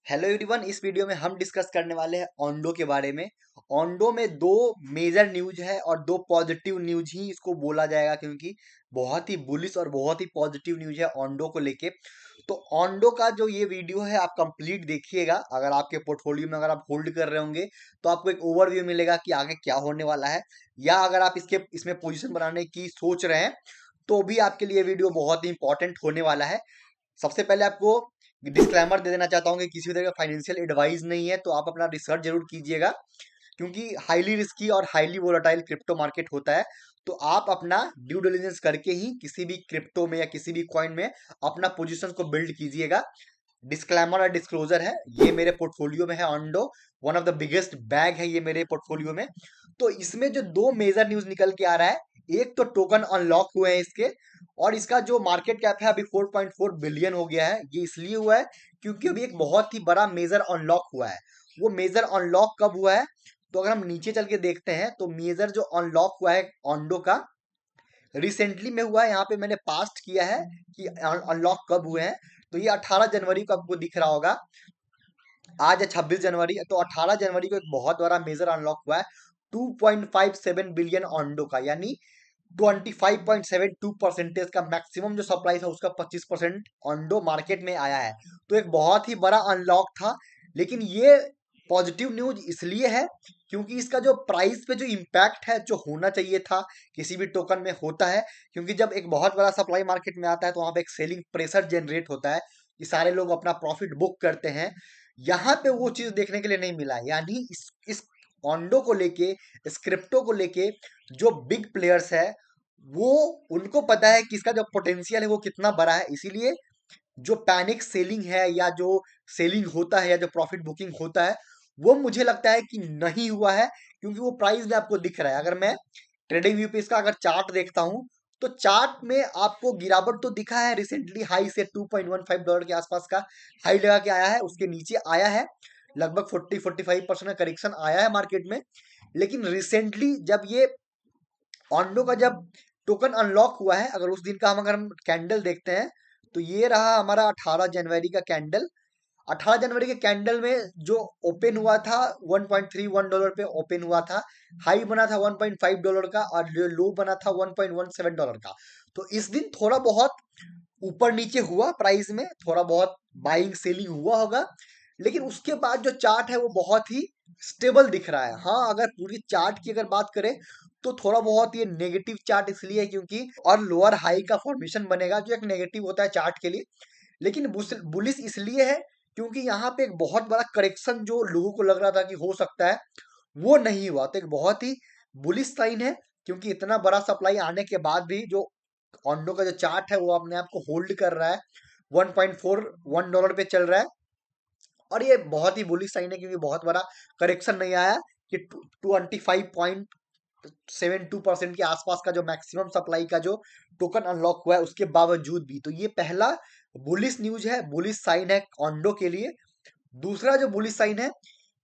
Hello everyone, इस video में हम डिस्कस करने वाले हैं ओंडो के बारे में। ओंडो में दो मेजर न्यूज है और दो पॉजिटिव न्यूज ही इसको बोला जाएगा, क्योंकि बहुत ही बुलिश और बहुत ही पॉजिटिव न्यूज है ओंडो को लेके। तो ओंडो का जो ये वीडियो है आप कंप्लीट देखिएगा। अगर आपके पोर्टफोलियो में अगर आप होल्ड कर रहे होंगे तो आपको एक ओवरव्यू मिलेगा कि आगे क्या होने वाला है, या अगर आप इसके इसमें पोजीशन बनाने की सोच रहे हैं तो भी आपके लिए वीडियो बहुत ही इंपॉर्टेंट होने वाला है। सबसे पहले आपको डिस्क्लेमर दे देना चाहता हूँ कि किसी भी तरह का फाइनेंशियल एडवाइस नहीं है, तो आप अपना रिसर्च जरूर कीजिएगा, क्योंकि हाईली रिस्की और हाईली वोलेटाइल क्रिप्टो मार्केट होता है। तो आप अपना ड्यू डिलिजेंस करके ही किसी भी क्रिप्टो में या किसी भी कॉइन में अपना पोजीशन को बिल्ड कीजिएगा। डिस्क्लेमर और डिस्क्लोजर है, ये मेरे पोर्टफोलियो में है Ondo. One of the biggest bag है ये मेरे पोर्टफोलियो में। तो इसमें जो दो मेजर न्यूज निकल के आ रहा है, एक तो टोकन अनलॉक हुए हैं इसके, और इसका जो मार्केट कैप है अभी 4.4 बिलियन हो गया है। ये इसलिए हुआ है क्योंकि अभी एक बहुत ही बड़ा मेजर अनलॉक हुआ है। वो मेजर अनलॉक कब हुआ है? तो अगर हम नीचे चल के देखते हैं तो मेजर जो अनलॉक हुआ है ऑन्डो का, रिसेंटली में हुआ है। यहाँ पे मैंने पास्ट किया है कि अनलॉक कब हुए हैं। तो ये 18 जनवरी को आपको दिख रहा होगा। आज है 26 जनवरी, तो 18 जनवरी को एक बहुत बड़ा मेजर अनलॉक हुआ है 2.57 बिलियन ऑन्डो का, यानी 25.72% का मैक्सिमम जो सप्लाई था उसका 25% ऑन्डो मार्केट में आया है। तो एक बहुत ही बड़ा अनलॉक था। लेकिन ये पॉजिटिव न्यूज इसलिए है क्योंकि इसका जो प्राइस पे जो इम्पैक्ट है, जो होना चाहिए था किसी भी टोकन में, होता है। क्योंकि जब एक बहुत बड़ा सप्लाई मार्केट में आता है तो वहां पे एक सेलिंग प्रेशर जनरेट होता है कि सारे लोग अपना प्रॉफिट बुक करते हैं। यहाँ पे वो चीज देखने के लिए नहीं मिला है। यानी इस ऑन्डो को लेके, इस क्रिप्टो को लेके जो बिग प्लेयर्स है, वो उनको पता है कि इसका जो पोटेंशियल है वो कितना बड़ा है। इसीलिए जो पैनिक सेलिंग है या जो सेलिंग होता है या जो प्रॉफिट बुकिंग होता है, वो मुझे लगता है कि नहीं हुआ है, क्योंकि वो प्राइस में आपको दिख रहा है। अगर मैं ट्रेडिंग व्यू पे इसका अगर चार्ट देखता हूँ तो चार्ट में आपको गिरावट तो दिखा है। रिसेंटली हाई से $2.15 के आसपास का हाई लगा के आया है, उसके नीचे आया है, लगभग 40-45% का करेक्शन आया है मार्केट में। लेकिन रिसेंटली जब ये ऑन्डो का जब टोकन अनलॉक हुआ है, अगर उस दिन का हम कैंडल देखते हैं तो ये रहा हमारा 18 जनवरी का कैंडल। 18 जनवरी के कैंडल में जो ओपन हुआ था $1.31 पे ओपन हुआ था। हाई बना था $1.5 का और लो बना था $1.17 का। तो इस दिन थोड़ा बहुत ऊपर नीचे हुआ, प्राइस में थोड़ा बहुत बाइंग सेलिंग हुआ होगा। लेकिन उसके बाद जो चार्ट है वो बहुत ही स्टेबल दिख रहा है। हाँ, अगर पूरी चार्ट की अगर बात करें तो थोड़ा बहुत ये नेगेटिव चार्ट इसलिए है क्योंकि और लोअर हाई का फॉर्मेशन बनेगा जो एक नेगेटिव होता है चार्ट के लिए। लेकिन बुलिस इसलिए है क्योंकि यहाँ पे एक बहुत बड़ा करेक्शन जो लोगों को लग रहा था कि हो सकता है, वो नहीं हुआ। तो एक बहुत ही बुलिश साइन है, क्योंकि इतना बड़ा सप्लाई आने के बाद भी जो ऑन्डो का जो चार्ट है वो अपने आप को होल्ड कर रहा है, $1.41 पे चल रहा है। और ये बहुत ही बुलिश साइन है क्योंकि बहुत बड़ा करेक्शन नहीं आया कि 25.72% के आसपास का जो मैक्सिमम सप्लाई का जो टोकन अनलॉक हुआ है उसके बावजूद भी। तो ये पहला बुलिश न्यूज है, बुलिश साइन है ऑन्डो के लिए। दूसरा जो बुलिश साइन है,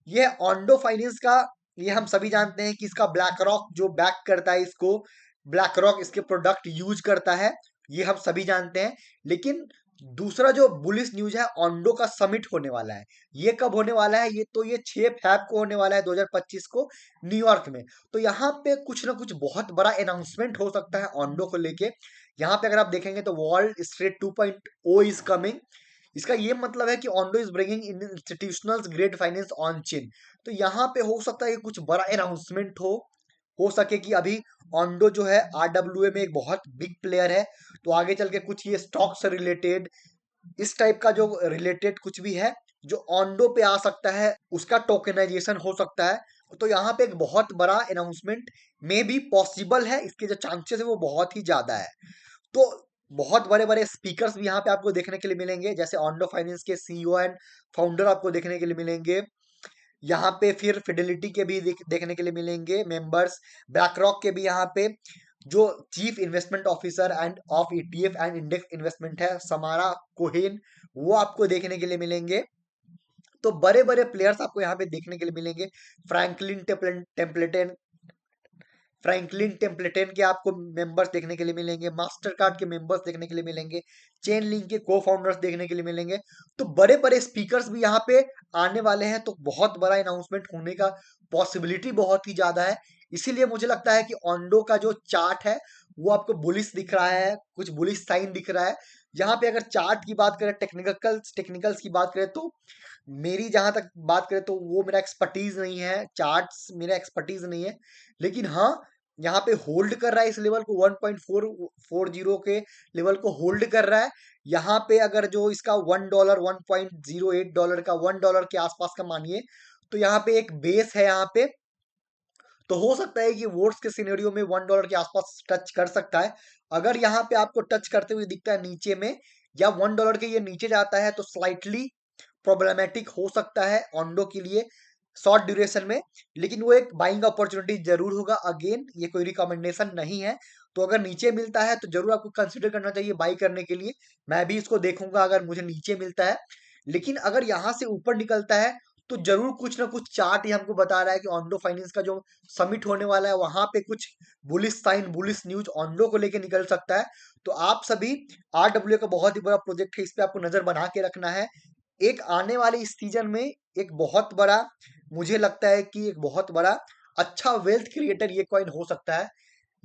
ये ऑन्डो फाइनेंस का। ये हम सभी जानते हैं कि इसका ब्लैक रॉक जो बैक करता है इसको, ब्लैक रॉक इसके प्रोडक्ट यूज करता है, ये हम सभी जानते हैं। लेकिन दूसरा जो बुलिश न्यूज है, ऑन्डो का समिट होने वाला है। ये कब होने वाला है? ये 6 फैब को होने वाला है 2025 को, न्यूयॉर्क में। तो यहाँ पे कुछ ना कुछ बहुत बड़ा अनाउंसमेंट हो सकता है ऑन्डो को लेके। यहाँ पे अगर आप देखेंगे तो वर्ल्ड स्ट्रीट 2.0 इज कमिंग। इसका ये मतलब है कि Ondo is bringing in institutional grade finance on chain. तो यहाँ पे हो सकता है कि कुछ बड़ा अनाउंसमेंट हो सके कि अभी ओंडो जो है आरडब्ल्यूए में एक बहुत बिग प्लेयर है। तो आगे चल के कुछ ये स्टॉक से रिलेटेड, इस टाइप का जो रिलेटेड कुछ भी है जो ओंडो पे आ सकता है, उसका टोकनाइजेशन हो सकता है। तो यहाँ पे एक बहुत बड़ा अनाउंसमेंट में भी पॉसिबल है, इसके जो चांसेस है वो बहुत ही ज्यादा है। तो बहुत बड़े बड़े स्पीकर्स भी यहाँ पे आपको देखने के लिए मिलेंगे, जैसे ऑन्डो फाइनेंस के सीईओ एंड फाउंडर आपको देखने के लिए मिलेंगे। यहाँ पे फिर फिडेलिटी के भी देखने के लिए मिलेंगे मेंबर्स। ब्लैक रॉक के भी यहाँ पे जो chief investment officer end of ETF and index investment है, समारा कोहेन, वो आपको देखने के लिए मिलेंगे। तो बड़े बड़े प्लेयर्स आपको यहाँ पे देखने के लिए मिलेंगे। फ्रैंकलिन टेम्पलेटन फ्रैंकलिन टेम्पलेटन के आपको मेंबर्स देखने के लिए मिलेंगे, मास्टर कार्ड के मेंबर्स देखने के लिए मिलेंगे, चेन लिंक के को फाउंडर्स देखने के लिए मिलेंगे। तो बड़े बड़े स्पीकर्स भी यहाँ पे आने वाले हैं, तो बहुत बड़ा अनाउंसमेंट होने का पॉसिबिलिटी बहुत ही ज्यादा है। इसीलिए मुझे लगता है कि ओंडो का जो चार्ट है वो आपको बुलिश दिख रहा है, कुछ बुलिश साइन दिख रहा है। यहाँ पे अगर चार्ट की बात करें, टेक्निकल्स की बात करें, तो मेरी जहां तक बात करें तो वो मेरा एक्सपर्टीज नहीं है, चार्ट्स मेरा एक्सपर्टीज नहीं है। लेकिन हाँ, यहाँ पे होल्ड कर रहा है इस लेवल को, 1.440 के लेवल को होल्ड कर रहा है। यहाँ पे अगर जो इसका $1, $1.08 का, $1 के आसपास का मानिए, तो यहाँ पे एक बेस है यहाँ पे। तो हो सकता है कि वोट्स के सिनेरियो में $1 के आसपास टच कर सकता है। अगर यहाँ पे आपको टच करते हुए दिखता है नीचे में, या $1 के ये नीचे जाता है, तो स्लाइटली प्रॉब्लमेटिक हो सकता है ओंडो के लिए शॉर्ट ड्यूरेशन में। लेकिन वो एक बाइंग अपॉर्चुनिटी जरूर होगा। अगेन, ये कोई रिकमेंडेशन नहीं है। तो अगर नीचे मिलता है तो जरूर आपको कंसिडर करना चाहिए बाई करने के लिए। मैं भी इसको देखूंगा अगर मुझे नीचे मिलता है। लेकिन अगर यहाँ से ऊपर निकलता है तो जरूर कुछ ना कुछ चार्ट ही हमको बता रहा है कि ओंडो फाइनेंस का जो समिट होने वाला है वहां पे कुछ बुलिश साइन, बुलिश न्यूज ओंडो को लेके निकल सकता है। तो आप सभी, RWA का बहुत ही बड़ा प्रोजेक्ट है, इस पे आपको नजर बना के रखना है। एक आने वाले इस सीजन में एक बहुत बड़ा, मुझे लगता है कि एक बहुत बड़ा अच्छा वेल्थ क्रिएटर ये कॉइन हो सकता है।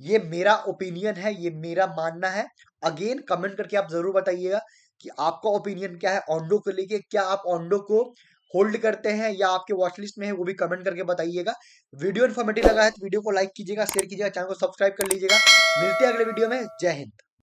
ये मेरा ओपिनियन है, ये मेरा मानना है। अगेन कमेंट करके आप जरूर बताइएगा कि आपका ओपिनियन क्या है ओंडो को लेके। क्या आप ओंडो को होल्ड करते हैं या आपके वॉच लिस्ट में है, वो भी कमेंट करके बताइएगा। वीडियो इन्फॉर्मेटिव लगा है तो वीडियो को लाइक कीजिएगा, शेयर कीजिएगा, चैनल को सब्सक्राइब कर लीजिएगा। मिलते हैं अगले वीडियो में। जय हिंद।